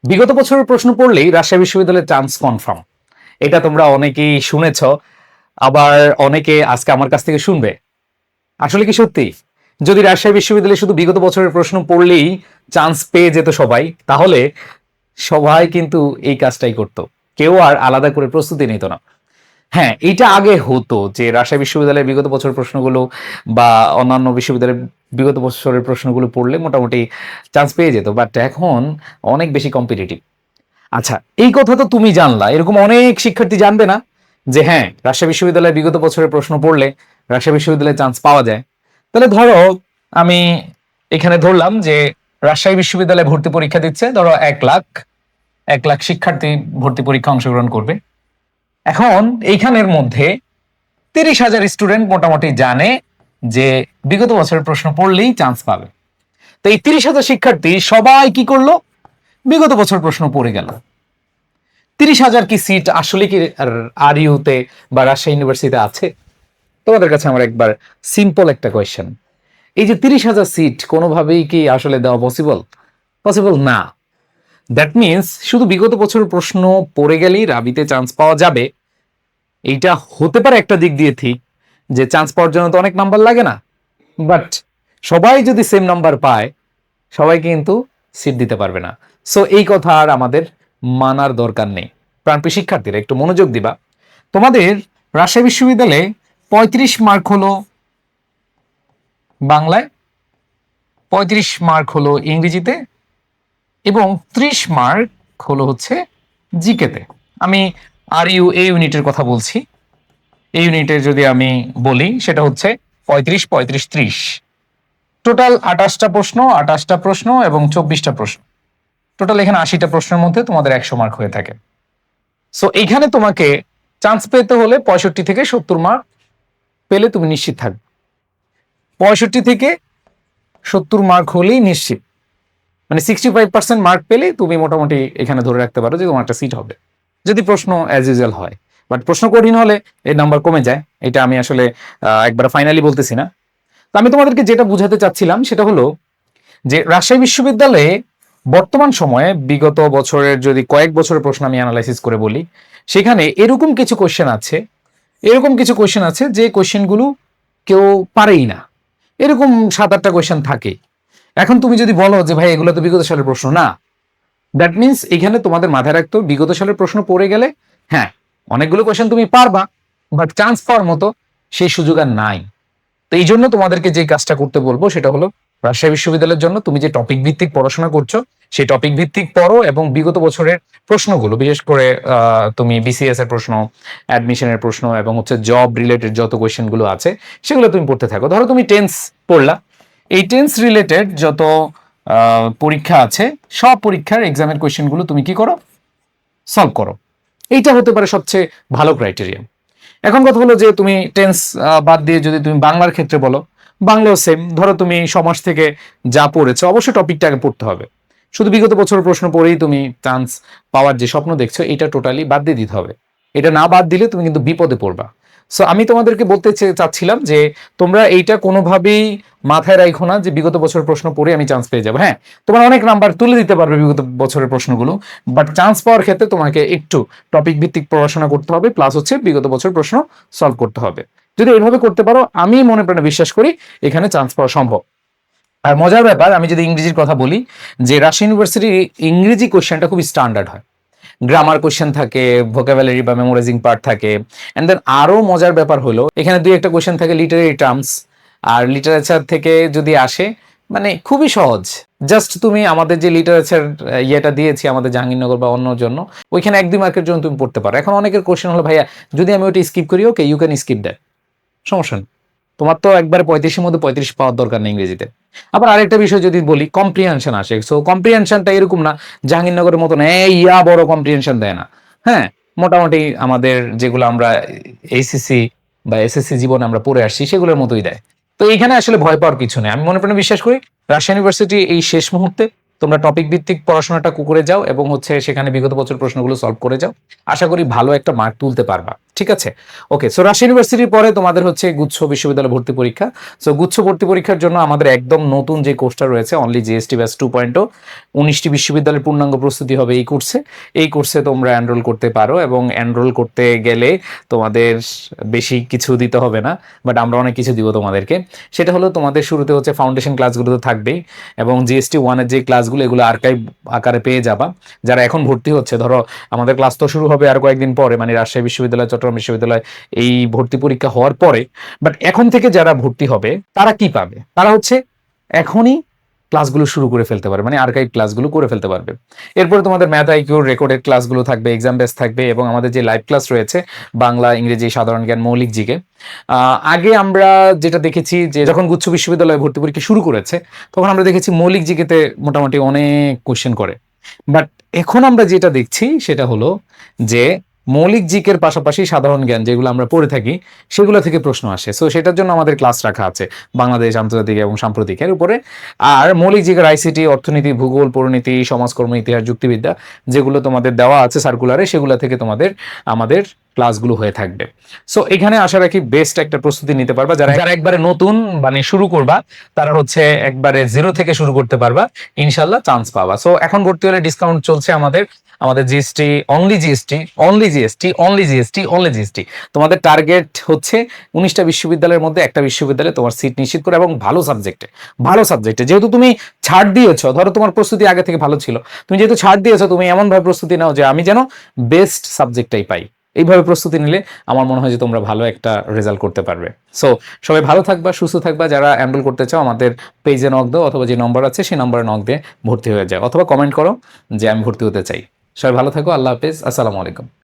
বিগত বছরের প্রশ্ন পড়লেই রাজশাহী বিশ্ববিদ্যালয়ের চান্স কনফার্ম। এটা তোমরা অনেকেই শুনেছ, আবার অনেকে আজকে আমার কাছ থেকে শুনবে। আসলে কি সত্যি? যদি রাজশাহী বিশ্ববিদ্যালয়ে শুধু বিগত বছরের প্রশ্ন পড়লেই চান্স পেয়ে যেত সবাই, তাহলে সবাই কিন্তু এই কাজটাই করত। কেউ আর আলাদা করে প্রস্তুতি নিত না। হ্যাঁ, এইটা আগে হতো যে রাজশাহী বিশ্ববিদ্যালয়ের বিগত বছরের প্রশ্নগুলো বা অন্যান্য বিশ্ববিদ্যালয়ের বিগত বছরের প্রশ্নগুলো পড়লে মোটামুটি চান্স পেয়ে যেত। বাট এখন অনেক বেশি কম্পিটিটিভ। আচ্ছা, এই কথা তো তুমি জানলা, এরকম অনেক শিক্ষার্থী জানবে না যে হ্যাঁ, রাজশাহী বিশ্ববিদ্যালয়ে বিগত বছরের প্রশ্ন পড়লে রাজশাহী বিশ্ববিদ্যালয়ে চান্স পাওয়া যায়। তাহলে ধরো আমি এখানে ধরলাম যে রাজশাহী বিশ্ববিদ্যালয়ে ভর্তি পরীক্ষা দিচ্ছে, ধরো 1 লাখ শিক্ষার্থী ভর্তি পরীক্ষা অংশগ্রহণ করবে। এখন এইখানের মধ্যে 30,000 স্টুডেন্ট মোটামুটি জানে যে বিগত বছরের প্রশ্ন পড়লেই চান্স পাবে। তো এই 30,000 শিক্ষার্থী সবাই কি করলো? বিগত বছর প্রশ্ন পড়ে গেল। 30,000 কি সিট আসলে কি আর ইউতে বা রাজশাহী ইউনিভার্সিটিতে আছে? তোমাদের কাছে আমার একবার সিম্পল একটা কোয়েশ্চেন, এই যে 30,000 সিট কোনোভাবেই কি আসলে দেওয়া পসিবল? পসিবল না। দ্যাট মিনস শুধু বিগত বছরের প্রশ্ন পড়ে গেলেই রাবিতে চান্স পাওয়া যাবে, এইটা হতে পারে একটা দিক দিয়ে ঠিক, যে চান্স পাওয়ার জন্য তো অনেক নাম্বার লাগে না। বাট সবাই যদি সেম নাম্বার পায়, সবাই কিন্তু সিট দিতে পারবে না। সো এই কথা আর আমাদের মানার দরকার নেই। প্রাণপ্রিয় শিক্ষার্থীরা একটু মনোযোগ দিবা। তোমাদের রাজশাহী বিশ্ববিদ্যালয়ে 35 মার্ক হলো বাংলায়, 35 মার্ক হলো ইংরেজিতে, এবং 30 মার্ক হলো হচ্ছে জিকেতে। আমি আর ইউ এই ইউনিটের কথা বলছি। এই ইউনিটের যদি আমি বলি সেটা হচ্ছে 35, 35, 30, টোটাল 28টা প্রশ্ন এবং 24টা প্রশ্ন। টোটাল এখানে 80টা প্রশ্নের মধ্যে তোমাদের 100 মার্ক হয়ে থাকে। সো এইখানে তোমাকে চান্স পেতে হলে 65 থেকে 70 মার্ক পেলে তুমি নিশ্চিত থাকবে। 65 থেকে 70 মার্ক হলেই নিশ্চিত, মানে 65% মার্ক পেলে তুমি মোটামুটি এখানে ধরে রাখতে পারো যে তোমার একটা সিট হবে, যদি প্রশ্ন অ্যাজ ইউজুয়াল হয়। বাট প্রশ্ন কঠিন হলে এই নাম্বার কমে যায়। এটা আমি আসলে একবার ফাইনালি বলতেছি না। তো আমি তোমাদেরকে যেটা বুঝাতে চাচ্ছিলাম সেটা হলো যে রাজশাহী বিশ্ববিদ্যালয়ে বর্তমান সময়ে বিগত বছরের যদি কয়েক বছরের প্রশ্ন আমি অ্যানালাইসিস করে বলি, সেখানে এরকম কিছু কোয়েশ্চেন আছে যে কোয়েশ্চেনগুলো কেউ পারেই না। এরকম 7-8টা কোয়েশ্চেন থাকে। এখন তুমি যদি বলো যে ভাই এগুলো তো বিগত সালের প্রশ্ন না, দ্যাট মিনস এখানে তোমাদের মাথায় রাখতে হবে বিগত সালের প্রশ্ন পড়ে গেলে হ্যাঁ অনেকগুলো কোয়েশ্চেন তুমি পারবা, বাট চান্স পাওয়ার মতো সেই সুযোগ আর নাই। তো এই জন্য তোমাদেরকে যে কাজটা করতে বলবো সেটা হলো রাজশাহী বিশ্ববিদ্যালয়ের জন্য তুমি যে টপিক ভিত্তিক পড়াশোনা করছো সেই টপিক ভিত্তিক পড়ো, এবং বিগত বছরের প্রশ্নগুলো বিশেষ করে তুমি বিসিএস এর প্রশ্ন, অ্যাডমিশনের প্রশ্ন এবং হচ্ছে জব রিলেটেড যত কোয়েশ্চেন গুলো আছে সেগুলো তুমি পড়তে থাকো। ধরো তুমি টেন্স পড়লা, এই টেন্স রিলেটেড যত পরীক্ষা আছে সব পরীক্ষার এক্সামের কোয়েশ্চেনগুলো তুমি কি করো? সলভ করো। এইটা হতে পারে সবচেয়ে ভালো ক্রাইটেরিয়া। এখন কথা হলো যে তুমি টেন্স বাদ দিয়ে যদি তুমি বাংলার ক্ষেত্রে বলো, বাংলাও সেম। ধরো তুমি সমাজ থেকে যা পড়েছো অবশ্যই টপিকটাকে পড়তে হবে। শুধু বিগত বছরের প্রশ্ন পড়েই তুমি চান্স পাওয়ার যে স্বপ্ন দেখছো এটা টোটালি বাদ দিয়ে দিতে হবে। এটা না বাদ দিলে তুমি কিন্তু বিপদে পড়বা। সো আমি তোমাদেরকে বলতে চাচ্ছিলাম যে তোমরা এইটা কোনোভাবেই মাথায় রাখো না যে বিগত বছরের প্রশ্ন পড়ে আমি চান্স পেয়ে যাবো। হ্যাঁ, তোমার অনেক নাম্বার তুলে দিতে পারবে বিগত বছরের প্রশ্নগুলো, বাট চান্স পাওয়ার ক্ষেত্রে তোমাকে একটু টপিক ভিত্তিক পড়াশোনা করতে হবে, প্লাস হচ্ছে বিগত বছর প্রশ্ন সলভ করতে হবে। যদি এইভাবে করতে পারো আমি মনে প্রাণে বিশ্বাস করি এখানে চান্স পাওয়া সম্ভব। আর মজার ব্যাপার, আমি যদি ইংরেজির কথা বলি, যে রাজশাহী ইউনিভার্সিটির ইংরেজি কোশ্চেনটা খুব স্ট্যান্ডার্ড হয়। গ্রামার কোশ্চেন থাকে, ভোকাবুলারি বা মেমোরাইজিং পার্ট থাকে, এন্ড দেন আরো মজার ব্যাপার হলো এখানে 2-1টা কোশ্চেন থাকে লিটারেরি টার্মস। আর লিটারেচার থেকে যদি আসে মানে খুবই সহজ। জাস্ট তুমি আমাদের যে লিটারেচার ইয়েটা দিয়েছি আমাদের জাহাঙ্গীরনগর বা অন্য জন্য, ওইখানে 1-2 মার্কের জন্য তুমি পড়তে পারো। এখন অনেকের কোশ্চেন হলো ভাইয়া যদি আমি ওইটা স্কিপ করি, okay you can skip that, সমস্যা নেই। তোমার তো একবারে 35-এর মধ্যে 35 পাওয়ার দরকার নেই ইংরেজিতে। আবার আরেকটা বিষয় যদি বলি, কম্প্রিহেনশন আসে। সো কম্প্রিহেনশনটা এরকম না জাহাঙ্গীরনগরের মতন ইয়া বড় কম্প্রিহেনশন দেয় না। হ্যাঁ, মোটামুটি আমাদের যেগুলো আমরা এইচএসসি বা এসএসসি জীবনে আমরা পড়ে আসছি সেগুলোর মতোই দেয়। তো এখানে আসলে ভয় পাওয়ার কিছু নেই। আমি মনে প্রাণে বিশ্বাস করি রাজশাহী ইউনিভার্সিটি এই শেষ মুহূর্তে তোমরা টপিক ভিত্তিক পড়াশোনাটা করে যাও এবং হচ্ছে সেখানে বিগত বছর প্রশ্নগুলো সলভ করে যাও। আশা করি ভালো একটা মার্ক তুলতে পারবা। ঠিক আছে, ওকে। সো রাজশাহী ইউনিভার্সিটির পরে তোমাদের হচ্ছে গুচ্ছ বিশ্ববিদ্যালয় ভর্তি পরীক্ষা। সো গুচ্ছ ভর্তি পরীক্ষার জন্য আমাদের একদম নতুন যে কোর্সটা রয়েছে অনলি জিএসটি ব্যাচ 2.0, 19টি বিশ্ববিদ্যালয়ের পূর্ণাঙ্গ প্রস্তুতি হবে এই কোর্সে। এই কোর্সে তোমরা এনরোল করতে পারো, এবং এনরোল করতে গেলে তোমাদের বেশি কিছু দিতে হবে না, বাট আমরা অনেক কিছু দিব তোমাদেরকে। সেটা হলো তোমাদের শুরুতে হচ্ছে ফাউন্ডেশন ক্লাসগুলো তো থাকবেই, এবং জিএসটি 1-এর যে ক্লাসগুলো এগুলো আর্কাইভ আকারে পেয়ে যাবা। যারা এখন ভর্তি হচ্ছে, ধরো আমাদের ক্লাস তো শুরু হবে আর কয়েকদিন পরে, মানে রাজশাহী বিশ্ববিদ্যালয়, চট্টগ্রাম বিশ্ববিদ্যালয় এই ভর্তি পরীক্ষা হওয়ার পরে। বাট এখন থেকে যারা ভর্তি হবে তারা কি পাবে? তারা হচ্ছে এখনই ক্লাসগুলো শুরু করে ফেলতে পারবে, মানে আর্কাইভ ক্লাসগুলো করে ফেলতে পারবে। এরপরে তোমাদের ম্যাথ আইকিউর রেকর্ডেড ক্লাসগুলো থাকবে, এক্সাম বেস থাকবে, এবং আমাদের যে লাইভ ক্লাস রয়েছে বাংলা, ইংরেজি, সাধারণ জ্ঞান, মৌলিক জিকে। আগে আমরা যেটা দেখেছি যে যখন গুচ্ছ বিশ্ববিদ্যালয়ে ভর্তি পরীক্ষা শুরু করেছে তখন আমরা দেখেছি মৌলিক জিকেতে মোটামুটি অনেক কোশ্চেন করে। বাট এখন আমরা যেটা দেখছি সেটা হলো যে মৌলিক জিকের পাশাপাশি সাধারণ জ্ঞান যেগুলো আমরা পড়ে থাকি সেগুলো থেকে প্রশ্ন আসে। সো সেটার জন্য আমাদের ক্লাস রাখা আছে বাংলাদেশ, আন্তর্জাতিক এবং সাম্প্রতিকের উপরে। আর মৌলিক জিকের আইসিটি, অর্থনীতি, ভূগোল, পরিণীতি, সমাজকর্ম, ইতিহাস, যুক্তিবিদ্যা যেগুলো তোমাদের দেওয়া আছে সার্কুলারে, সেগুলো থেকে তোমাদের আমাদের ক্লাসগুলো হয়ে থাকবে। সো এখানে আশা রাখি বেস্ট একটা প্রস্তুতি নিতে পারবা। যারা যারা একবারে নতুন মানে শুরু করবা তারা হচ্ছে একবারে জিরো থেকে শুরু করতে পারবা, ইনশাল্লাহ চান্স পাবা। সো এখন ভর্তি হলে ডিসকাউন্ট চলছে আমাদের GST, only GST, only GST, only GST, only GST. তোমাদের টার্গেট হচ্ছে 19টা বিশ্ববিদ্যালয়ের মধ্যে একটা বিশ্ববিদ্যালয়ে তোমার সিট নিশ্চিত করে, এবং ভালো সাবজেক্টে, ভালো সাবজেক্টে। যেহেতু তুমি ছাড় দিয়েছো, ধরো তোমার প্রস্তুতি আগে থেকে ভালো ছিল, তুমি যেহেতু ছাড় দিয়েছো, তুমি এমনভাবে প্রস্তুতি নাও যে আমি যেন বেস্ট সাবজেক্টটাই পাই। এইভাবে প্রস্তুতি নিলে আমার মনে হয় যে তোমরা ভালো একটা রেজাল্ট করতে পারবে। সো সবাই ভালো থাকবা, সুস্থ থাকবা। যারা এনরোল করতে চাও আমাদের পেজে নক দাও, অথবা যে নম্বর আছে সেই নম্বরে নক দিয়ে ভর্তি হয়ে যাও, অথবা কমেন্ট করো যে আমি ভর্তি হতে চাই। সবাই ভালো থাকো, আল্লাহ হাফেজ, আসসালামু আলাইকুম।